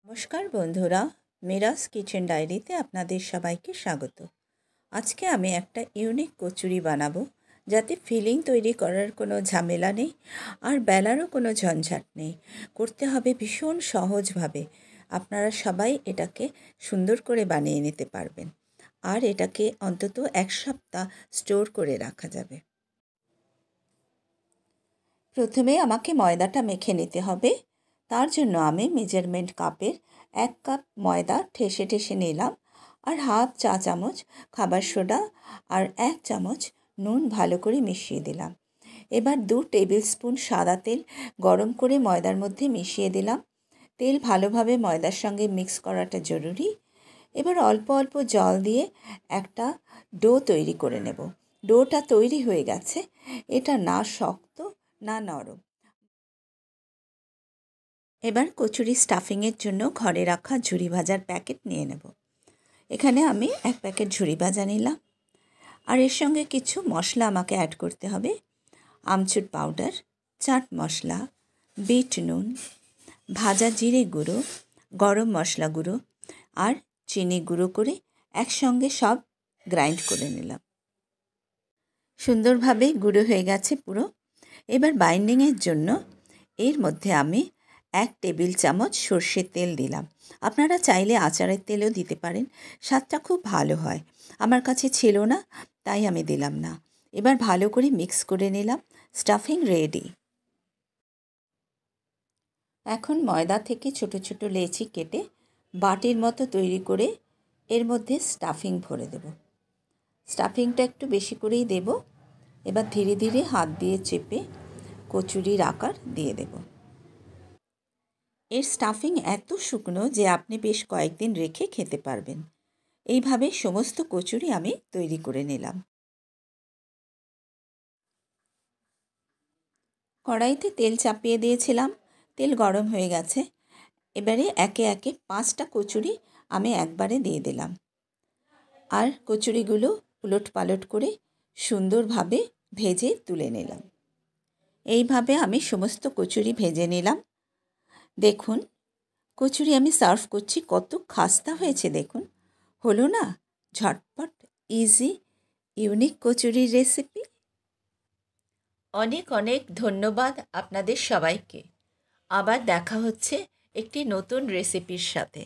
নমস্কার বন্ধুরা, মিরাস কিচেন ডায়েরিতে আপনাদের সবাইকে স্বাগত। আজকে আমি একটা ইউনিক কচুরি বানাবো, যাতে ফিলিং তৈরি করার কোনো ঝামেলা নেই আর বেলারও কোনো ঝঞ্ঝাট নেই। করতে হবে ভীষণ সহজভাবে। আপনারা সবাই এটাকে সুন্দর করে বানিয়ে নিতে পারবেন আর এটাকে অন্তত এক সপ্তাহ স্টোর করে রাখা যাবে। প্রথমে আমাকে ময়দাটা মেখে নিতে হবে। তার জন্য আমি মেজারমেন্ট কাপের 1 কাপ ময়দা ঠেসে ঠেসে নিলাম আর হাফ চা চামচ খাবার সোডা আর 1 চামচ নুন ভালো করে মিশিয়ে দিলাম। এবার 2 টেবিল স্পুন সাদা তেল গরম করে ময়দার মধ্যে মিশিয়ে দিলাম। তেল ভালোভাবে ময়দার সঙ্গে মিক্স করাটা জরুরি। এবার অল্প অল্প জল দিয়ে একটা ডো তৈরি করে নেব। ডোটা তৈরি হয়ে গেছে। এটা না শক্ত না নরম। এবার কচুরি স্টাফিংয়ের জন্য ঘরে রাখা ঝুরি ভাজার প্যাকেট নিয়ে নেব। এখানে আমি 1 প্যাকেট ঝুরি ভাজা নিলাম আর এর সঙ্গে কিছু মশলা আমাকে অ্যাড করতে হবে। আমচুর পাউডার, চাট মশলা, বিট নুন, ভাজা জিরে গুঁড়ো, গরম মশলা গুঁড়ো আর চিনি গুঁড়ো করে একসঙ্গে সব গ্রাইন্ড করে নিলাম। সুন্দরভাবে গুঁড়ো হয়ে গেছে পুরো। এবার বাইন্ডিংয়ের জন্য এর মধ্যে আমি 1 টেবিল চামচ সর্ষের তেল দিলাম। আপনারা চাইলে আচারের তেলও দিতে পারেন, স্বাদটা খুব ভালো হয়। আমার কাছে ছিল না, তাই আমি দিলাম না। এবার ভালো করে মিক্স করে নিলাম। Stuffing ready. এখন ময়দা থেকে ছোট ছোট লেচি কেটে বাটির মতো তৈরি করে এর মধ্যে স্টাফিং ভরে দেব। স্টাফিংটা একটু বেশি করেই দেব। এবার ধীরে ধীরে হাত দিয়ে চেপে কচুরির আকার দিয়ে দেব। এর স্টাফিং এত শুকনো যে আপনি বেশ কয়েকদিন রেখে খেতে পারবেন। এইভাবে সমস্ত কচুরি আমি তৈরি করে নিলাম। কড়াইতে তেল চাপিয়ে দিয়েছিলাম, তেল গরম হয়ে গেছে। এবারে একে একে 5টা কচুরি আমি একবারে দিয়ে দিলাম আর কচুরিগুলো উলট পালট করে সুন্দরভাবে ভেজে তুলে নিলাম। এইভাবে আমি সমস্ত কচুরি ভেজে নিলাম। দেখুন, কচুরি আমি সার্ভ করছি, কত খাস্তা হয়েছে দেখুন। হলো না ঝটপট ইজি ইউনিক কচুরির রেসিপি। অনেক অনেক ধন্যবাদ আপনাদের সবাইকে। আবার দেখা হচ্ছে একটি নতুন রেসিপির সাথে।